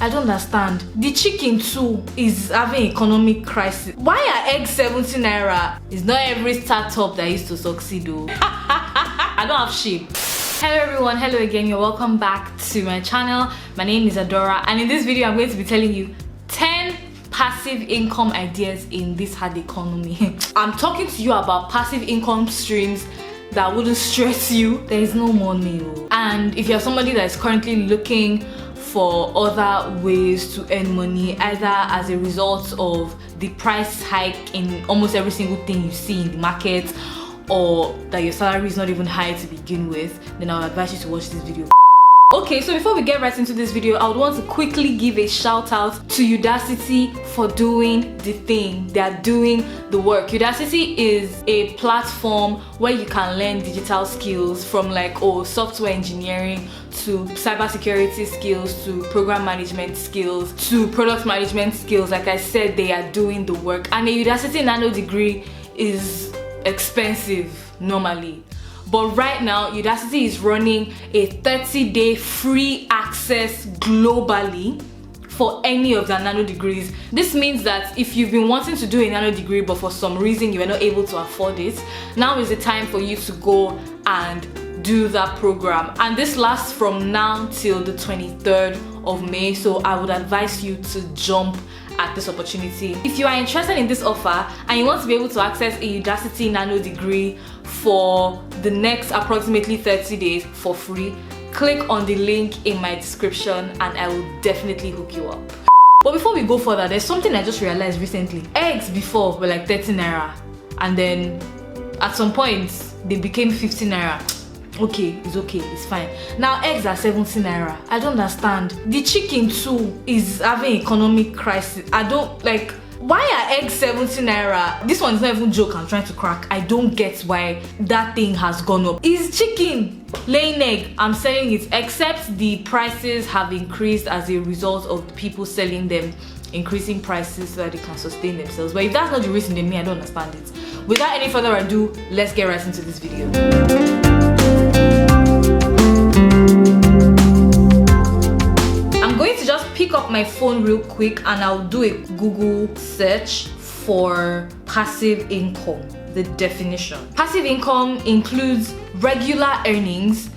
I don't understand. The chicken too is having economic crisis. Why are eggs 70 naira? It's not every startup that used to succeed though. I don't have shame. Hello everyone, hello again. You're welcome back to my channel. My name is Adora, and in this video I'm going to be telling you 10 passive income ideas in this hard economy. I'm talking to you about passive income streams that wouldn't stress you. There is no money. And if you're somebody that is currently looking for other ways to earn money, either as a result of the price hike in almost every single thing you see in the market, or that your salary is not even high to begin with, then I would advise you to watch this video. Okay, so before we get right into this video, I would want to quickly give a shout out to Udacity for doing the thing. They are doing the work. Udacity is a platform where you can learn digital skills from software engineering to cybersecurity skills to program management skills to product management skills. Like I said, they are doing the work. And a Udacity nano degree is expensive normally. But right now, Udacity is running a 30-day free access globally for any of their nano degrees. This means that if you've been wanting to do a nano degree but for some reason you are not able to afford it, now is the time for you to go and do that program. And this lasts from now till the 23rd of May, so I would advise you to jump at this opportunity. If you are interested in this offer and you want to be able to access a Udacity nano degree for the next approximately 30 days for free, click on the link in my description and I will definitely hook you up. But before we go further, there's something I just realized recently. Eggs before were like 30 naira, and then at some point they became 50 naira. Okay, it's fine. Now eggs are 70 naira. I don't understand. The chicken too is having economic crisis. I don't like. Why are eggs 70 naira? This one is not even a joke I'm trying to crack. I don't get why that thing has gone up. Is chicken laying egg? I'm selling it, except the prices have increased as a result of the people selling them increasing prices so that they can sustain themselves. But if that's not the reason, then I don't understand it. Without any further ado, let's get right into this video. Pick up my phone real quick and I'll do a Google search for passive income. The definition. Passive income includes regular earnings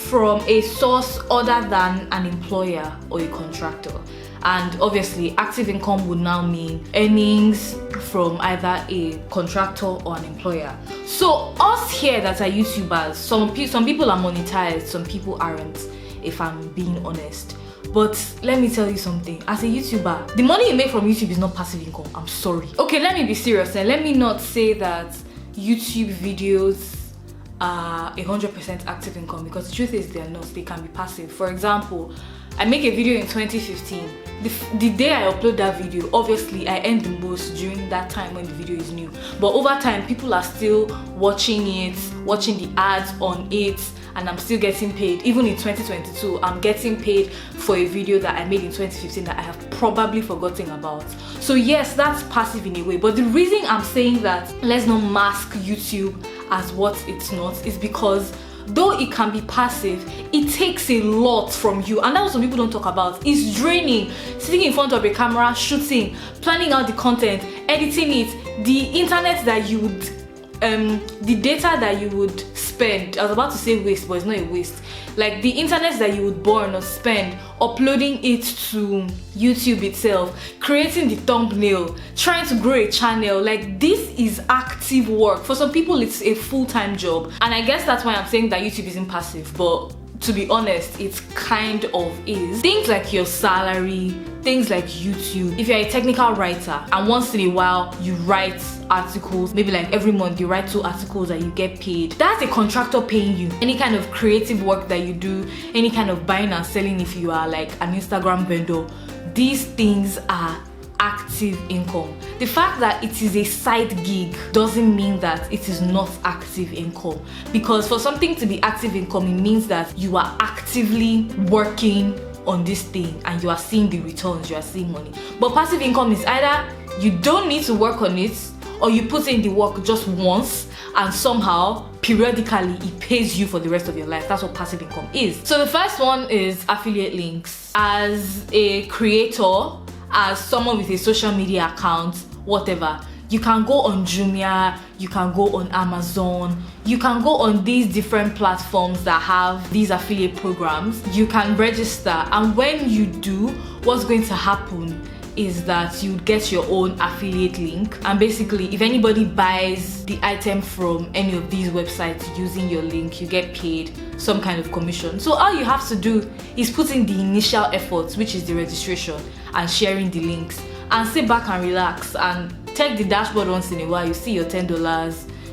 from a source other than an employer or a contractor. And obviously active income would now mean earnings from either a contractor or an employer. So us here that are YouTubers, some people are monetized, some people aren't, if I'm being honest. But let me tell you something, as a YouTuber, the money you make from YouTube is not passive income. I'm sorry. Okay, let me be serious and let me not say that YouTube videos are 100% active income, because the truth is they're not. They can be passive. For example, I make a video in 2015. The day I upload that video, obviously I earn the most during that time when the video is new. But over time, people are still watching it, watching the ads on it, and I'm still getting paid. Even in 2022, I'm getting paid for a video that I made in 2015 that I have probably forgotten about. So yes, that's passive in a way. But the reason I'm saying that let's not mask YouTube as what it's not is because though it can be passive, it takes a lot from you, and that's what some people don't talk about. It's draining. Sitting in front of a camera, shooting, planning out the content, editing it, the internet that you would the data that you would spend, I was about to say waste, but it's not a waste, like the internet that you would burn or spend uploading it to YouTube itself, creating the thumbnail, trying to grow a channel, like this is active work. For some people it's a full-time job, and I guess that's why I'm saying that YouTube isn't passive, but to be honest, it kind of is. Things like your salary, things like YouTube. If you're a technical writer and once in a while you write articles, maybe like every month you write 2 articles and you get paid, that's a contractor paying you. Any kind of creative work that you do, any kind of buying and selling, if you are like an Instagram vendor, these things are active income. The fact that it is a side gig doesn't mean that it is not active income, because for something to be active income, it means that you are actively working on this thing and you are seeing the returns, you are seeing money. But passive income is either you don't need to work on it, or you put in the work just once and somehow periodically it pays you for the rest of your life. That's what passive income is. So the first one is affiliate links. As a creator, as someone with a social media account, whatever, you can go on Jumia, you can go on Amazon, you can go on these different platforms that have these affiliate programs. You can register, and when you do, what's going to happen is that you get your own affiliate link, and basically if anybody buys the item from any of these websites using your link, you get paid some kind of commission. So all you have to do is put in the initial efforts, which is the registration and sharing the links, and sit back and relax and check the dashboard once in a while. You see your $10,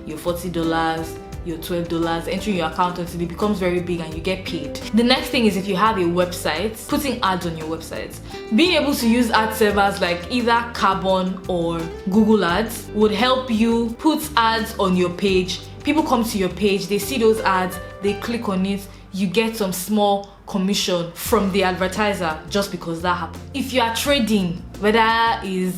your $40, your $12 entering your account until it becomes very big and you get paid. The next thing is if you have a website, putting ads on your website. Being able to use ad servers like either Carbon or Google Ads would help you put ads on your page. People come to your page, they see those ads, they click on it, you get some small commission from the advertiser just because that happened. If you are trading, whether is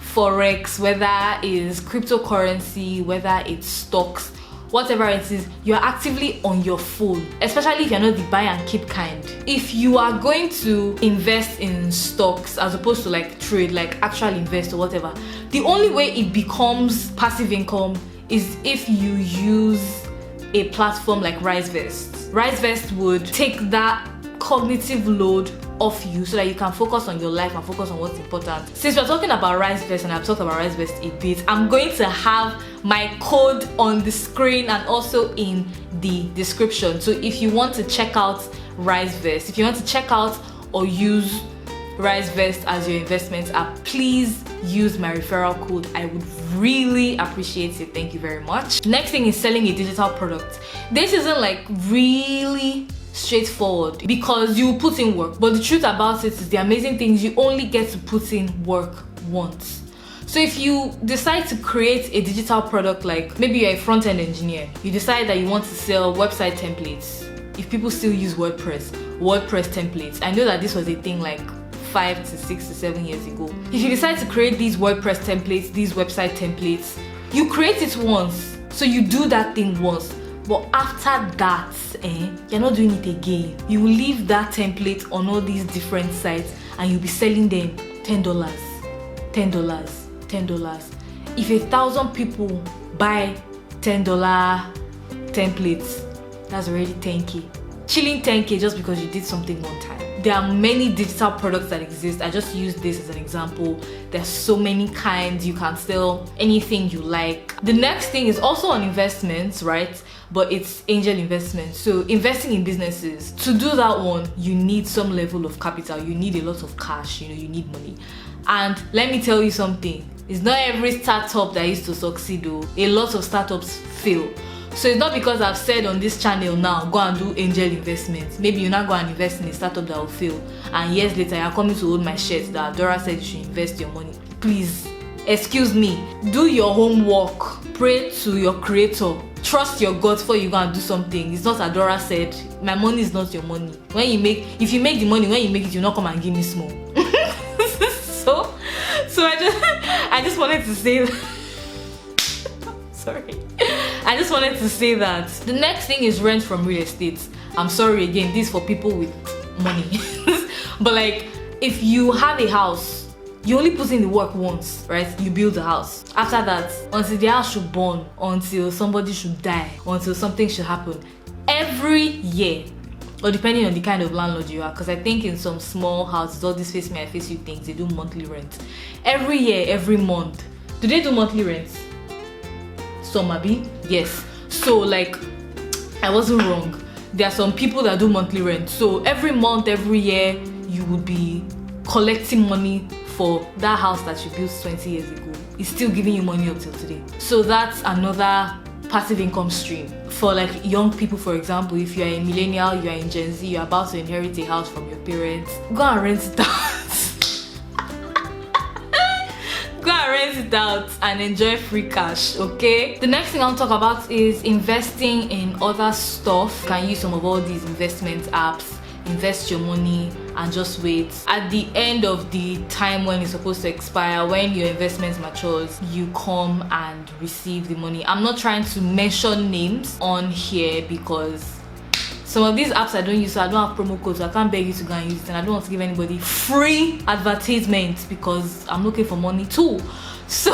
forex, whether is cryptocurrency, whether it's stocks, whatever it is, you're actively on your phone, especially if you're not the buy and keep kind. If you are going to invest in stocks as opposed to like trade, like actual invest or whatever, the only way it becomes passive income is if you use a platform like Risevest. Risevest would take that cognitive load off you so that you can focus on your life and focus on what's important. Since we're talking about Risevest and I've talked about Risevest a bit, I'm going to have my code on the screen and also in the description. So if you want to check out Risevest, if you want to check out or use Risevest as your investment app, please use my referral code. I would really appreciate it. Thank you very much. Next thing is selling a digital product. This isn't like really straightforward because you put in work, but the truth about it is the amazing thing is you only get to put in work once. So if you decide to create a digital product, like maybe you're a front-end engineer, you decide that you want to sell website templates. If people still use WordPress templates, I know that this was a thing like 5 to 6 to 7 years ago. If you decide to create these WordPress templates, these website templates, you create it once, so you do that thing once. But after that, you're not doing it again. You will leave that template on all these different sites and you'll be selling them $10, $10, $10. If 1,000 people buy $10 templates, that's already 10k. Chilling 10k just because you did something one time. There are many digital products that exist. I just used this as an example. There's so many kinds. You can sell anything you like. The next thing is also on investments, right? But it's angel investment. So investing in businesses. To do that one, you need some level of capital. You need a lot of cash. You need money. And let me tell you something. It's not every startup that is to succeed though. A lot of startups fail. So it's not because I've said on this channel now, go and do angel investments. Maybe you not go and invest in a startup that will fail, and years later you're coming to hold my shirt that Adora said you should invest your money. Please, excuse me, do your homework, pray to your creator, trust your God before you go and do something. It's not Adora said, my money is not your money. If you make the money, when you make it, you not come and give me small. so I just wanted to say that. Sorry. I just wanted to say that. The next thing is rent from real estate. I'm sorry again, this is for people with money. But like, if you have a house, you only put in the work once, right? You build the house. After that, until the house should burn, until somebody should die, until something should happen, every year, or depending on the kind of landlord you are, because I think in some small houses, all these face me, I face you things, they do monthly rent. Every year, every month. Do they do monthly rent? Some maybe, yes. So like, I wasn't wrong. There are some people that do monthly rent. So every month, every year, you would be collecting money for that house that you built 20 years ago. It's still giving you money up till today. So that's another passive income stream. For like young people, for example, if you're a millennial, you're in Gen Z, you're about to inherit a house from your parents, go and rent it out. Go and rent it out and enjoy free cash, okay? The next thing I'll talk about is investing in other stuff. You can use some of all these investment apps, invest your money and just wait. At the end of the time when it's supposed to expire, when your investment matures, you come and receive the money. I'm not trying to mention names on here because some of these apps I don't use, so I don't have promo codes, so I can't beg you to go and use it, and I don't want to give anybody free advertisements because I'm looking for money too. So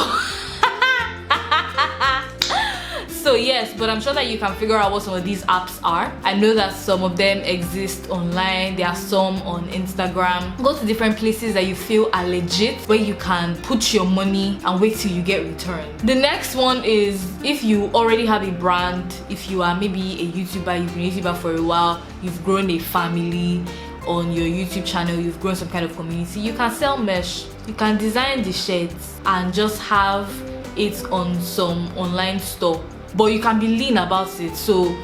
yes, but I'm sure that you can figure out what some of these apps are. I know that some of them exist online. There are some on Instagram. Go to different places that you feel are legit, where you can put your money and wait till you get returned. The next one is if you already have a brand, if you are maybe a YouTuber, you've been a YouTuber for a while, you've grown a family on your YouTube channel, you've grown some kind of community, you can sell merch. You can design the shirts and just have it on some online store. But you can be lean about it. So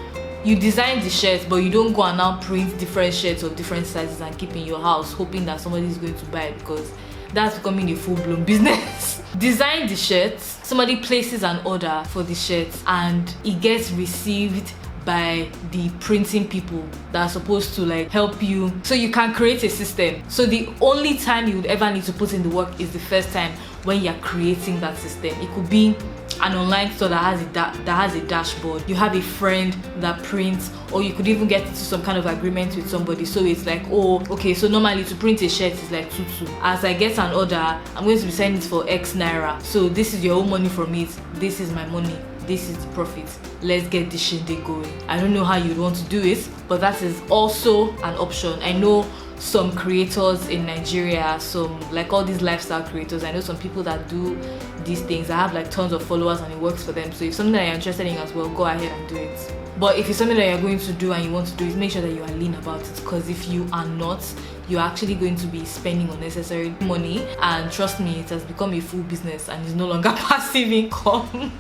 you design the shirts, but you don't go and now print different shirts of different sizes and keep in your house hoping that somebody is going to buy it, because that's becoming a full-blown business. Design the shirts, somebody places an order for the shirts, and it gets received by the printing people that are supposed to like help you. So you can create a system. So the only time you would ever need to put in the work is the first time when you're creating that system. It could be an online store that has a dashboard. You have a friend that prints, or you could even get into some kind of agreement with somebody. So it's like, oh, okay, so normally to print a shirt is like 2. As I get an order, I'm going to be selling it for X naira. So this is your own money from it. This is my money. This is the profit. Let's get this shit going. I don't know how you'd want to do it, but that is also an option. I know some creators in Nigeria, some like all these lifestyle creators, I know some people that do these things. I have like tons of followers and it works for them. So if something that you're interested in as well, go ahead and do it. But if it's something that you're going to do and you want to do it, make sure that you are lean about it, because if you are not, you're actually going to be spending unnecessary money, and trust me, it has become a full business and is no longer passive income.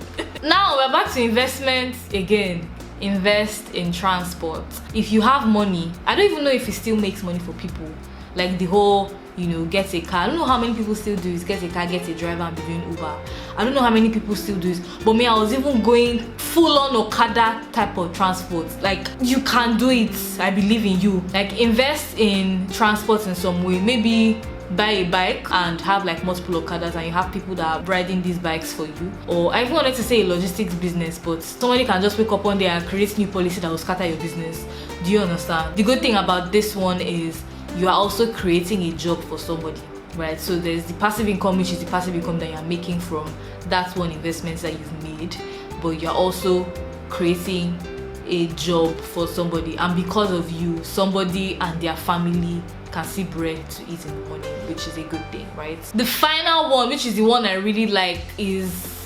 Now we're back to investments again. Invest in transport. If you have money, I don't even know if it still makes money for people, like the whole, you know, get a car. I don't know how many people still do is get a car, get a driver and be doing Uber. I don't know how many people still do this, but me, I was even going full on Okada type of transport. Like, you can do it. I believe in you. Like, invest in transport in some way. Maybe buy a bike and have like multiple Okadas, and you have people that are riding these bikes for you. Or I even wanted to say a logistics business, but somebody can just wake up one day and create new policy that will scatter your business. Do you understand? The good thing about this one is you are also creating a job for somebody, right? So there's the passive income, which is the passive income that you're making from that one investment that you've made, but you're also creating a job for somebody, and because of you, somebody and their family can see bread to eat in the morning, which is a good thing, right? The final one, which is the one I really like, is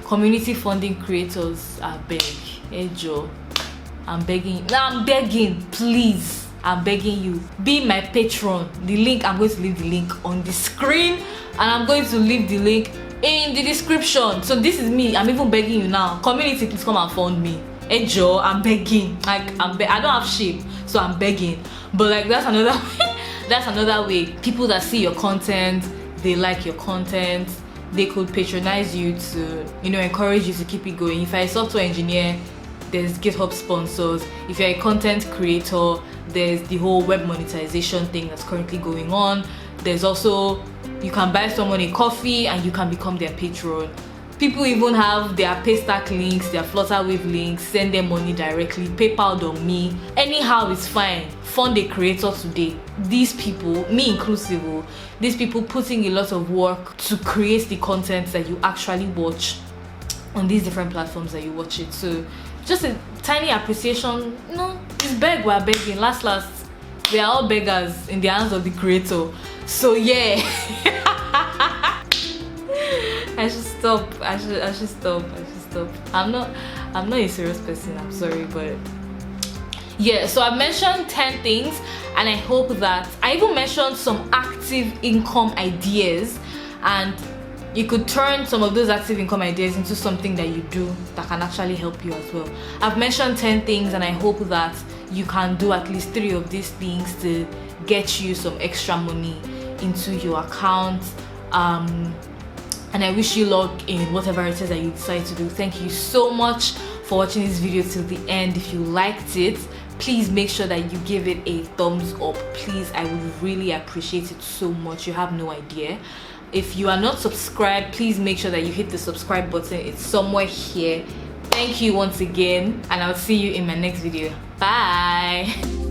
community funding creators. I beg, hey Joe, I'm begging. Now I'm begging, please. I'm begging you, be my patron. The link, I'm going to leave the link on the screen, and I'm going to leave the link in the description. So this is me. I'm even begging you now. Community, please come and fund me. Hey Joe, I'm begging. Like, I don't have shape, so I'm begging. But like, that's another that's another way. People that see your content, they like your content, they could patronize you to, you know, encourage you to keep it going. If you're a software engineer, there's GitHub sponsors. If you're a content creator, there's the whole web monetization thing that's currently going on. There's also, you can buy someone a coffee and you can become their patron. People even have their Paystack links, their Flutterwave links, send them money directly, PayPal on me. Anyhow, it's fine. Fund a creator today. These people, me inclusive, these people putting a lot of work to create the content that you actually watch on these different platforms that you watch it. So just a tiny appreciation. No, it's beg, we're begging. Last, we are all beggars in the hands of the creator. So yeah. I should stop. I should stop. I'm not a serious person, I'm sorry, but yeah. So I mentioned 10 things, and I hope that I even mentioned some active income ideas, and you could turn some of those active income ideas into something that you do that can actually help you as well. I've mentioned 10 things, and I hope that you can do at least 3 of these things to get you some extra money into your account. And I wish you luck in whatever it is that you decide to do. Thank you so much for watching this video till the end. If you liked it, please make sure that you give it a thumbs up. Please, I would really appreciate it so much. You have no idea. If you are not subscribed, please make sure that you hit the subscribe button. It's somewhere here. Thank you once again, and I'll see you in my next video. Bye.